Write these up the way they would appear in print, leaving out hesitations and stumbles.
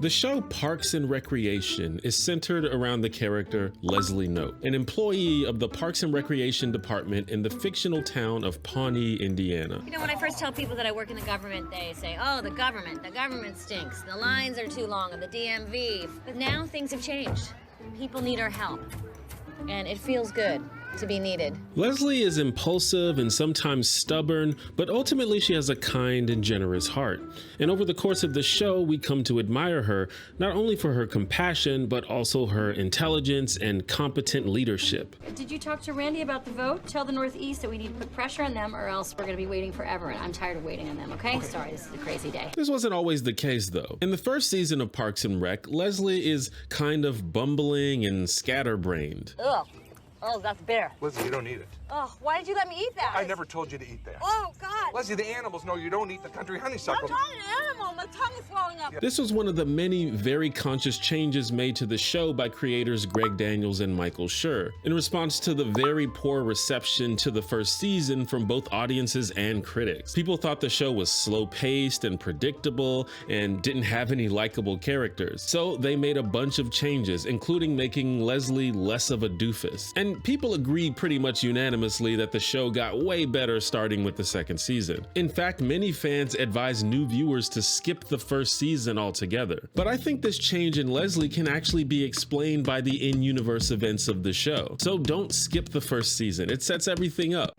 The show Parks and Recreation is centered around the character Leslie Knope, an employee of the Parks and Recreation Department in the fictional town of Pawnee, Indiana. You know, when I first tell people that I work in the government, they say, oh, the government stinks. The lines are too long at the DMV. But now things have changed. People need our help. And it feels good to be needed. Leslie is impulsive and sometimes stubborn, but ultimately she has a kind and generous heart. And over the course of the show, we come to admire her, not only for her compassion, but also her intelligence and competent leadership. Did you talk to Randy about the vote? Tell the Northeast that we need to put pressure on them or else we're gonna be waiting forever, and I'm tired of waiting on them, okay? Sorry, this is a crazy day. This wasn't always the case, though. In the first season of Parks and Rec, Leslie is kind of bumbling and scatterbrained. Ugh. Oh, that's bear. Leslie, you don't eat it. Oh, why did you let me eat that? I never told you to eat that. Oh, God. Leslie, the animals know you don't eat the country honeysuckle. I'm not an animal. My tongue is swelling up. This was one of the many very conscious changes made to the show by creators Greg Daniels and Michael Schur, in response to the very poor reception to the first season from both audiences and critics. People thought the show was slow-paced and predictable and didn't have any likable characters. So they made a bunch of changes, including making Leslie less of a doofus. And people agreed pretty much unanimously that the show got way better starting with the second season. In fact, many fans advised new viewers to skip the first season altogether. But I think this change in Leslie can actually be explained by the in-universe events of the show. So don't skip the first season. It sets everything up.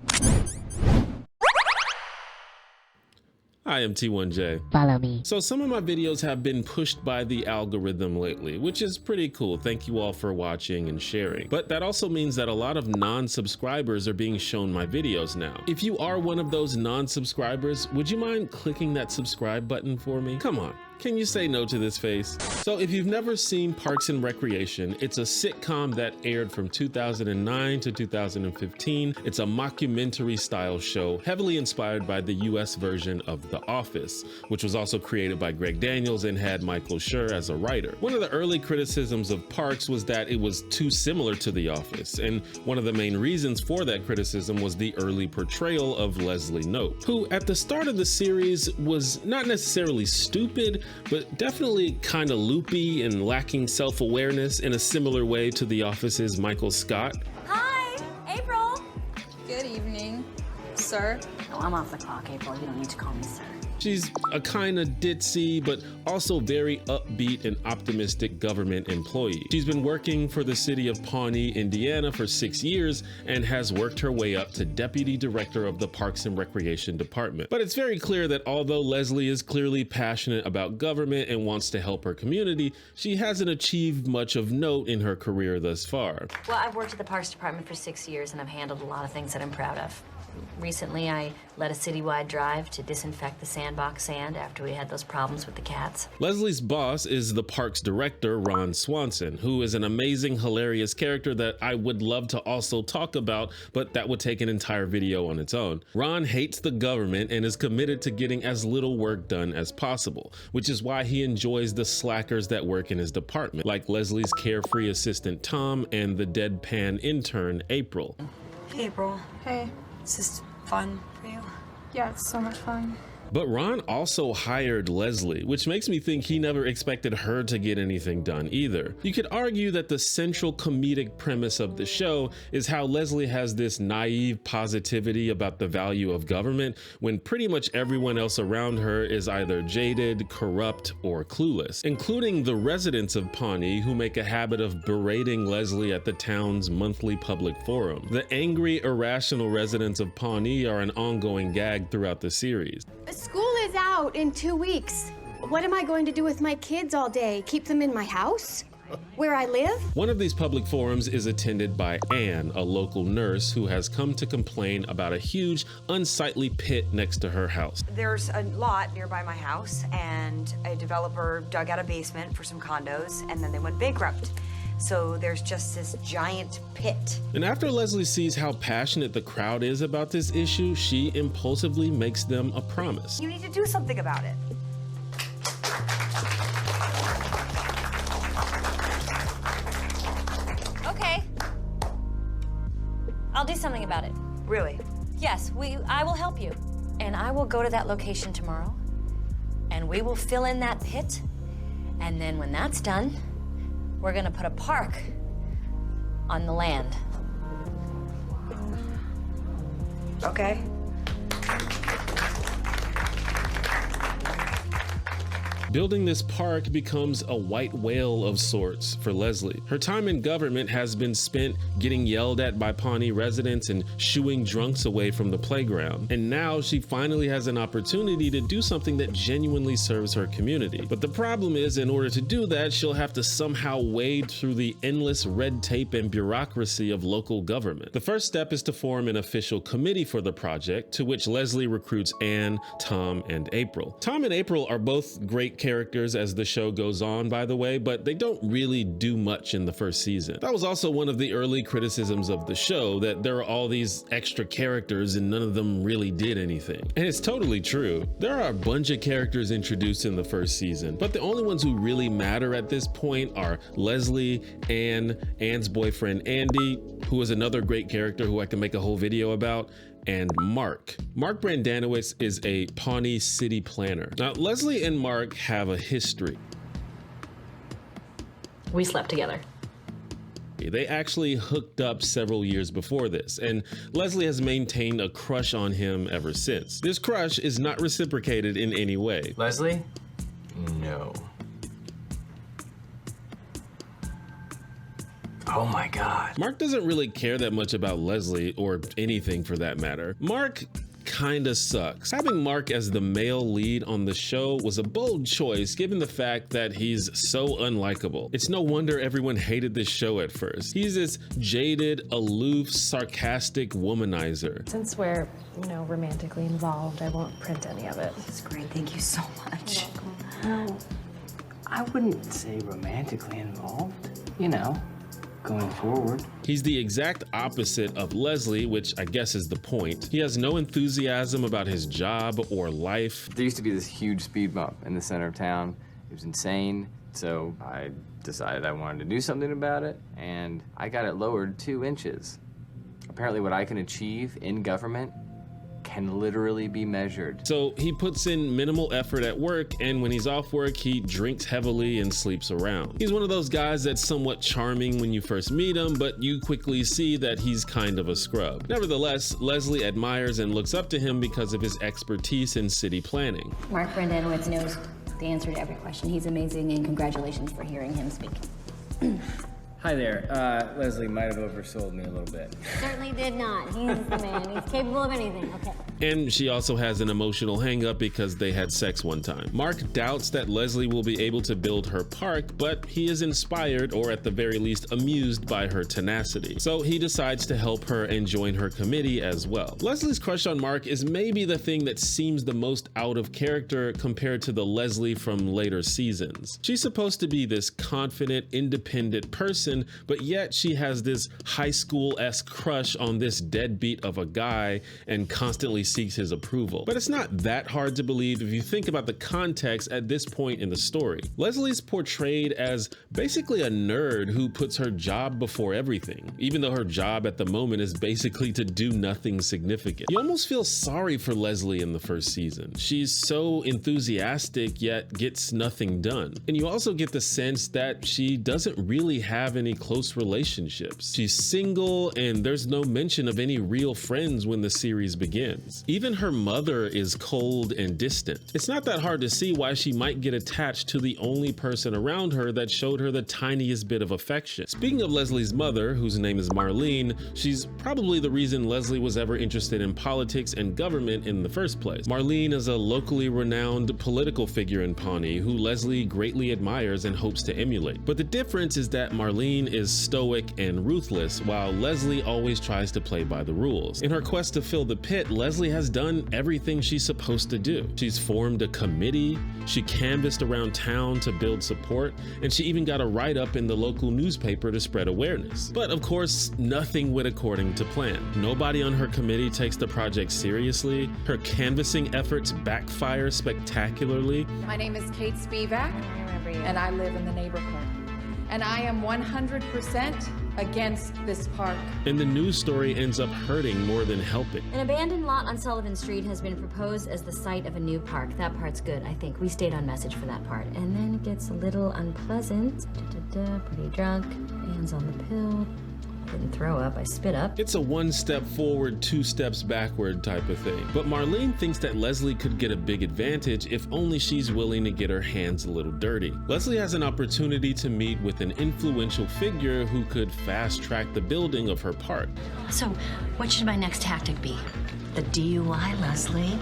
Hi, I'm T1J. Follow me. So some of my videos have been pushed by the algorithm lately, which is pretty cool. Thank you all for watching and sharing. But that also means that a lot of non-subscribers are being shown my videos now. If you are one of those non-subscribers, would you mind clicking that subscribe button for me? Come on. Can you say no to this face? So if you've never seen Parks and Recreation, it's a sitcom that aired from 2009 to 2015. It's a mockumentary style show heavily inspired by the US version of The Office, which was also created by Greg Daniels and had Michael Schur as a writer. One of the early criticisms of Parks was that it was too similar to The Office, and one of the main reasons for that criticism was the early portrayal of Leslie Knope, who at the start of the series was not necessarily stupid, but definitely kind of loopy and lacking self-awareness in a similar way to The Office's Michael Scott. Hi, April. Good evening, sir. No, I'm off the clock, April. You don't need to call me sir. She's a kind of ditzy, but also very upbeat and optimistic government employee. She's been working for the city of Pawnee, Indiana for 6 years and has worked her way up to deputy director of the Parks and Recreation Department. But it's very clear that although Leslie is clearly passionate about government and wants to help her community, she hasn't achieved much of note in her career thus far. Well, I've worked at the Parks Department for 6 years and I've handled a lot of things that I'm proud of. Recently, I led a citywide drive to disinfect the sandbox sand after we had those problems with the cats. Leslie's boss is the parks director, Ron Swanson, who is an amazing, hilarious character that I would love to also talk about, but that would take an entire video on its own. Ron hates the government and is committed to getting as little work done as possible, which is why he enjoys the slackers that work in his department, like Leslie's carefree assistant, Tom, and the deadpan intern, April. Hey, April. Hey. Is this fun for you? Yeah, it's so much fun. But Ron also hired Leslie, which makes me think he never expected her to get anything done either. You could argue that the central comedic premise of the show is how Leslie has this naive positivity about the value of government when pretty much everyone else around her is either jaded, corrupt, or clueless, including the residents of Pawnee who make a habit of berating Leslie at the town's monthly public forum. The angry, irrational residents of Pawnee are an ongoing gag throughout the series. School is out in 2 weeks. What am I going to do with my kids all day? Keep them in my house? Where I live? One of these public forums is attended by Anne, a local nurse who has come to complain about a huge, unsightly pit next to her house. There's a lot nearby my house, and a developer dug out a basement for some condos, and then they went bankrupt. So there's just this giant pit. And after Leslie sees how passionate the crowd is about this issue, she impulsively makes them a promise. You need to do something about it. Okay. I'll do something about it. Really? Yes, I will help you. And I will go to that location tomorrow, and we will fill in that pit, And then when that's done, we're gonna put a park on the land. Okay. Building this park becomes a white whale of sorts for Leslie. Her time in government has been spent getting yelled at by Pawnee residents and shooing drunks away from the playground. And now she finally has an opportunity to do something that genuinely serves her community. But the problem is, in order to do that, she'll have to somehow wade through the endless red tape and bureaucracy of local government. The first step is to form an official committee for the project, to which Leslie recruits Anne, Tom, and April. Tom and April are both great characters as the show goes on, by the way, but they don't really do much in the first season. That was also one of the early criticisms of the show, that there are all these extra characters and none of them really did anything. And it's totally true. There are a bunch of characters introduced in the first season, but the only ones who really matter at this point are Leslie, Anne, Anne's boyfriend Andy, who is another great character who I can make a whole video about, and Mark. Mark Brandanowitz is a Pawnee city planner. Now, Leslie and Mark have a history. We slept together. They actually hooked up several years before this, and Leslie has maintained a crush on him ever since. This crush is not reciprocated in any way. Leslie? No. Oh my God. Mark doesn't really care that much about Leslie, or anything for that matter. Mark kinda sucks. Having Mark as the male lead on the show was a bold choice given the fact that he's so unlikable. It's no wonder everyone hated this show at first. He's this jaded, aloof, sarcastic womanizer. Since we're, romantically involved, I won't print any of it. That's great. Thank you so much. No, I wouldn't say romantically involved, going forward. He's the exact opposite of Leslie, which I guess is the point. He has no enthusiasm about his job or life. There used to be this huge speed bump in the center of town. It was insane, so I decided I wanted to do something about it, and I got it lowered 2 inches. Apparently what I can achieve in government can literally be measured. So he puts in minimal effort at work, and when he's off work, he drinks heavily and sleeps around. He's one of those guys that's somewhat charming when you first meet him, but you quickly see that he's kind of a scrub. Nevertheless, Leslie admires and looks up to him because of his expertise in city planning. Mark Brandanowitz knows the answer to every question. He's amazing, and congratulations for hearing him speak. Hi there. Leslie might have oversold me a little bit. Certainly did not. He's the man. He's capable of anything. Okay. And she also has an emotional hang-up because they had sex one time. Mark doubts that Leslie will be able to build her park, but he is inspired, or at the very least amused, by her tenacity. So he decides to help her and join her committee as well. Leslie's crush on Mark is maybe the thing that seems the most out of character compared to the Leslie from later seasons. She's supposed to be this confident, independent person, but yet she has this high school-esque crush on this deadbeat of a guy and constantly seeks his approval. But it's not that hard to believe if you think about the context at this point in the story. Leslie's portrayed as basically a nerd who puts her job before everything, even though her job at the moment is basically to do nothing significant. You almost feel sorry for Leslie in the first season. She's so enthusiastic yet gets nothing done. And you also get the sense that she doesn't really have any close relationships. She's single, and there's no mention of any real friends when the series begins. Even her mother is cold and distant. It's not that hard to see why she might get attached to the only person around her that showed her the tiniest bit of affection. Speaking of Leslie's mother, whose name is Marlene, she's probably the reason Leslie was ever interested in politics and government in the first place. Marlene is a locally renowned political figure in Pawnee who Leslie greatly admires and hopes to emulate. But the difference is that Marlene is stoic and ruthless, while Leslie always tries to play by the rules. In her quest to fill the pit, Leslie has done everything she's supposed to do. She's formed a committee, she canvassed around town to build support, and she even got a write-up in the local newspaper to spread awareness. But of course, nothing went according to plan. Nobody on her committee takes the project seriously. Her canvassing efforts backfire spectacularly. My name is Kate Spivak, and I live in the neighborhood. and I am 100% against this park. And the news story ends up hurting more than helping. An abandoned lot on Sullivan Street has been proposed as the site of a new park. That part's good, I think. We stayed on message for that part. And then it gets a little unpleasant. Pretty drunk, hands on the pill. Didn't throw up, I spit up. It's a 1 step forward, 2 steps backward type of thing. But Marlene thinks that Leslie could get a big advantage if only she's willing to get her hands a little dirty. Leslie has an opportunity to meet with an influential figure who could fast track the building of her park. So, what should my next tactic be? The DUI, Leslie?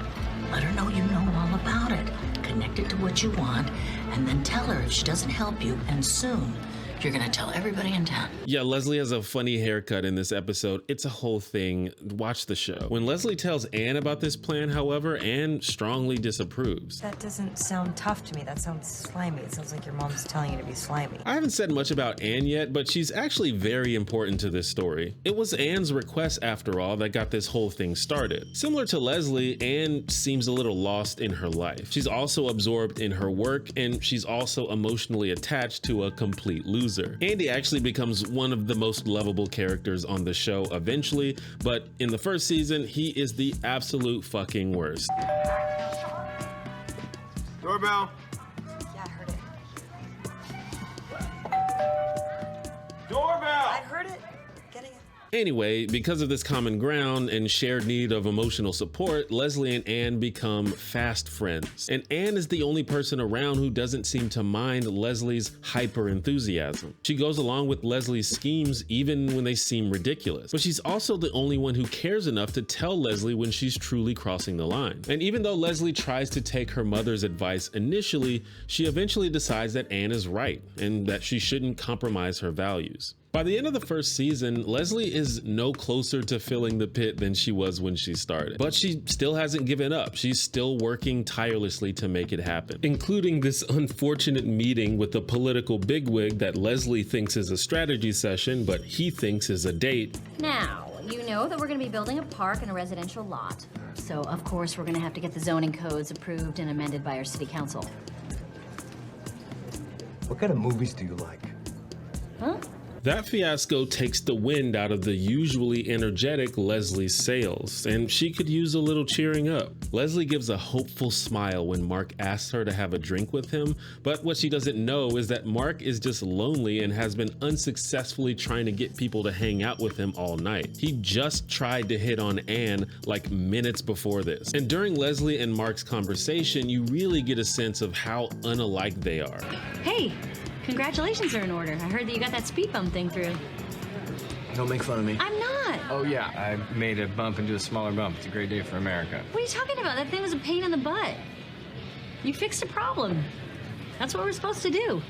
Let her know you know all about it. Connect it to what you want, and then tell her if she doesn't help you, and soon, you're gonna tell everybody in town. Yeah, Leslie has a funny haircut in this episode. It's a whole thing. Watch the show. When Leslie tells Anne about this plan, however, Anne strongly disapproves. That doesn't sound tough to me. That sounds slimy. It sounds like your mom's telling you to be slimy. I haven't said much about Anne yet, but she's actually very important to this story. It was Anne's request, after all, that got this whole thing started. Similar to Leslie, Anne seems a little lost in her life. She's also absorbed in her work, and she's also emotionally attached to a complete loser. Andy actually becomes one of the most lovable characters on the show eventually, but in the first season, he is the absolute fucking worst. Doorbell. Yeah, I heard it. Doorbell. I heard it. Getting it. Anyway, because of this common ground and shared need of emotional support, Leslie and Anne become fast friends. And Anne is the only person around who doesn't seem to mind Leslie's hyper enthusiasm. She goes along with Leslie's schemes even when they seem ridiculous. But she's also the only one who cares enough to tell Leslie when she's truly crossing the line. And even though Leslie tries to take her mother's advice initially, she eventually decides that Anne is right and that she shouldn't compromise her values. By the end of the first season, Leslie is no closer to filling the pit than she was when she started. But she still hasn't given up. She's still working tirelessly to make it happen, including this unfortunate meeting with a political bigwig that Leslie thinks is a strategy session, but he thinks is a date. Now, you know that we're gonna be building a park and a residential lot. So, of course, we're gonna have to get the zoning codes approved and amended by our city council. What kind of movies do you like? Huh? That fiasco takes the wind out of the usually energetic Leslie's sails, and she could use a little cheering up. Leslie gives a hopeful smile when Mark asks her to have a drink with him, but what she doesn't know is that Mark is just lonely and has been unsuccessfully trying to get people to hang out with him all night. He just tried to hit on Anne like minutes before this. And during Leslie and Mark's conversation, you really get a sense of how unalike they are. Hey! Congratulations are in order. I heard that you got that speed bump thing through. Don't make fun of me. I'm not. Oh yeah, I made a bump into a smaller bump. It's a great day for America. What are you talking about? That thing was a pain in the butt. You fixed a problem. That's what we're supposed to do.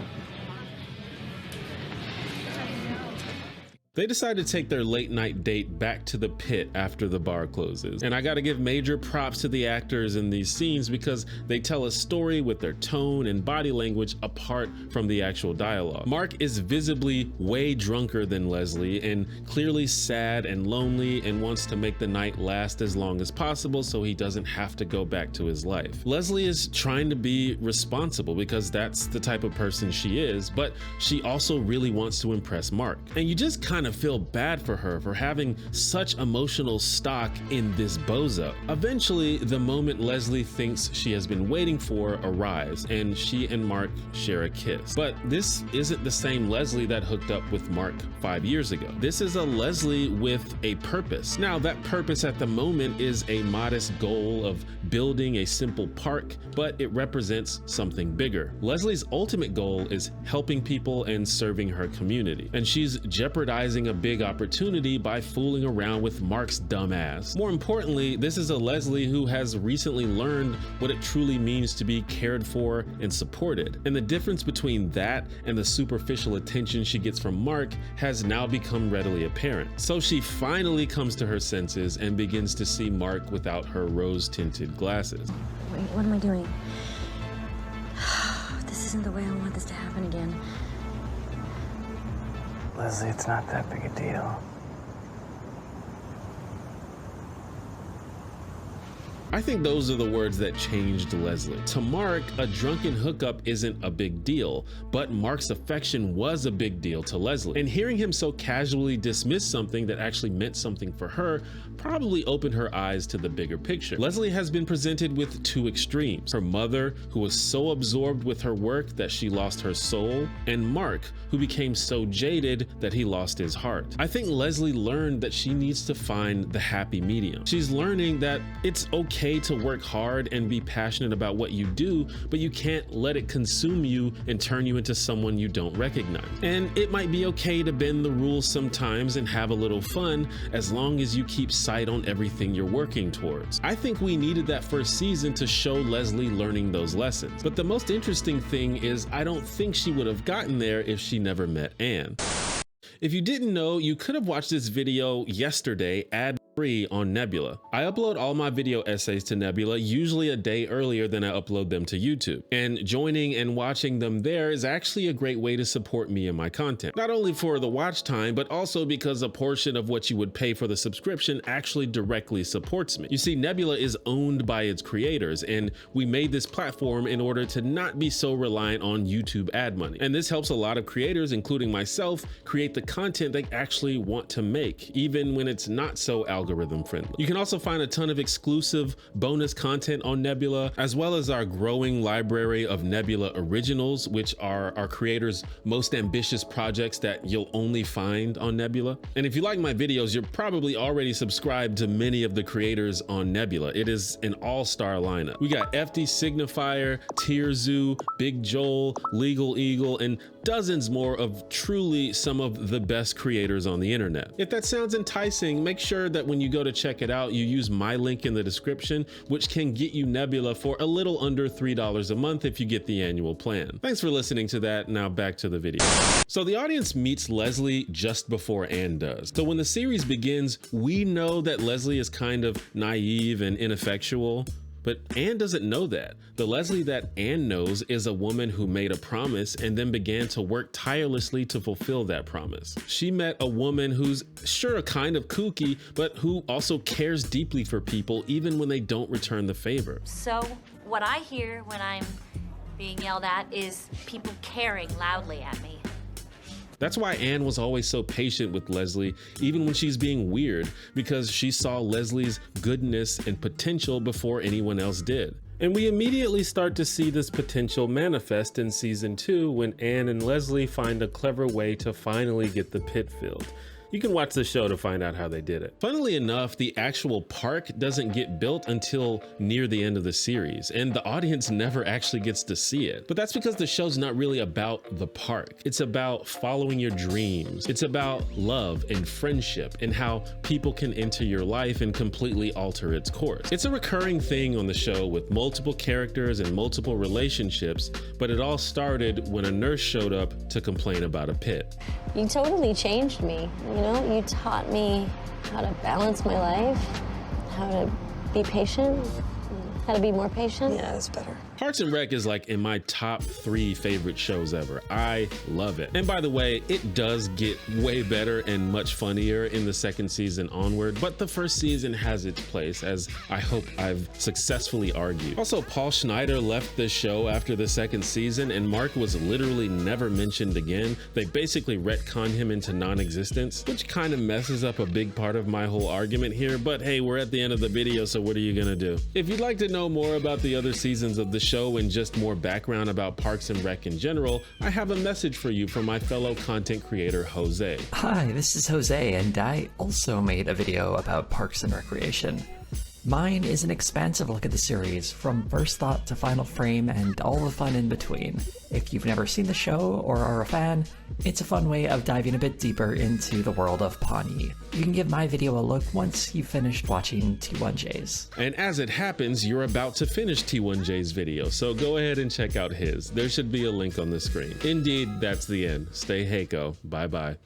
They decide to take their late night date back to the pit after the bar closes. And I gotta give major props to the actors in these scenes because they tell a story with their tone and body language apart from the actual dialogue. Mark is visibly way drunker than Leslie and clearly sad and lonely and wants to make the night last as long as possible so he doesn't have to go back to his life. Leslie is trying to be responsible because that's the type of person she is, but she also really wants to impress Mark. And you just kind of feel bad for her for having such emotional stock in this bozo. Eventually, the moment Leslie thinks she has been waiting for arrives, and she and Mark share a kiss. But this isn't the same Leslie that hooked up with Mark 5 years ago. This is a Leslie with a purpose. Now, that purpose at the moment is a modest goal of building a simple park, but it represents something bigger. Leslie's ultimate goal is helping people and serving her community, and she's jeopardizing a big opportunity by fooling around with Mark's dumb ass. More importantly, this is a Leslie who has recently learned what it truly means to be cared for and supported. And the difference between that and the superficial attention she gets from Mark has now become readily apparent. So she finally comes to her senses and begins to see Mark without her rose-tinted glasses. Wait, what am I doing? This isn't the way I want this to happen again. Leslie, it's not that big a deal. I think those are the words that changed Leslie. To Mark, a drunken hookup isn't a big deal, but Mark's affection was a big deal to Leslie. And hearing him so casually dismiss something that actually meant something for her probably opened her eyes to the bigger picture. Leslie has been presented with two extremes: her mother, who was so absorbed with her work that she lost her soul, and Mark, who became so jaded that he lost his heart. I think Leslie learned that she needs to find the happy medium. She's learning that it's okay to work hard and be passionate about what you do, but you can't let it consume you and turn you into someone you don't recognize. And it might be okay to bend the rules sometimes and have a little fun, as long as you keep sight on everything you're working towards. I think we needed that first season to show Leslie learning those lessons. But the most interesting thing is, I don't think she would have gotten there if she never met Anne. If you didn't know, you could have watched this video yesterday ad-free on Nebula. I upload all my video essays to Nebula usually a day earlier than I upload them to YouTube. And joining and watching them there is actually a great way to support me and my content. Not only for the watch time, but also because a portion of what you would pay for the subscription actually directly supports me. You see, Nebula is owned by its creators, and we made this platform in order to not be so reliant on YouTube ad money. And this helps a lot of creators, including myself, create the content they actually want to make, even when it's not so algorithm friendly. You can also find a ton of exclusive bonus content on Nebula, as well as our growing library of Nebula originals, which are our creators' most ambitious projects that you'll only find on Nebula. And if you like my videos, you're probably already subscribed to many of the creators on Nebula. It is an all-star lineup. We got FD Signifier, Tierzu, Big Joel, Legal Eagle, and dozens more of truly some of the best creators on the internet. If that sounds enticing, make sure that when you go to check it out, you use my link in the description, which can get you Nebula for a little under $3 a month if you get the annual plan. Thanks for listening to that. Now back to the video. So the audience meets Leslie just before Anne does. So when the series begins, we know that Leslie is kind of naive and ineffectual, but Anne doesn't know that. The Leslie that Anne knows is a woman who made a promise and then began to work tirelessly to fulfill that promise. She met a woman who's sure kind of kooky, but who also cares deeply for people even when they don't return the favor. So what I hear when I'm being yelled at is people caring loudly at me. That's why Anne was always so patient with Leslie, even when she's being weird, because she saw Leslie's goodness and potential before anyone else did. And we immediately start to see this potential manifest in season 2 when Anne and Leslie find a clever way to finally get the pit filled. You can watch the show to find out how they did it. Funnily enough, the actual park doesn't get built until near the end of the series, and the audience never actually gets to see it. But that's because the show's not really about the park. It's about following your dreams. It's about love and friendship and how people can enter your life and completely alter its course. It's a recurring thing on the show with multiple characters and multiple relationships, but it all started when a nurse showed up to complain about a pit. You totally changed me. You know, you taught me how to balance my life, how to be patient, how to be more patient. Yeah, that's better. Parks and Rec is like in my top 3 favorite shows ever. I love it. And by the way, it does get way better and much funnier in the second season onward, but the first season has its place, as I hope I've successfully argued. Also, Paul Schneider left the show after the second season, and Mark was literally never mentioned again. They basically retconned him into non-existence, which kind of messes up a big part of my whole argument here, but hey, we're at the end of the video, so what are you gonna do? If you'd like to know more about the other seasons of the show and just more background about Parks and Rec in general, I have a message for you from my fellow content creator, Jose. Hi, this is Jose, and I also made a video about Parks and Recreation. Mine is an expansive look at the series, from first thought to final frame and all the fun in between. If you've never seen the show or are a fan, it's a fun way of diving a bit deeper into the world of Pawnee. You can give my video a look once you've finished watching T1J's. And as it happens, you're about to finish T1J's video, so go ahead and check out his. There should be a link on the screen. Indeed, that's the end. Stay Heiko. Bye-bye.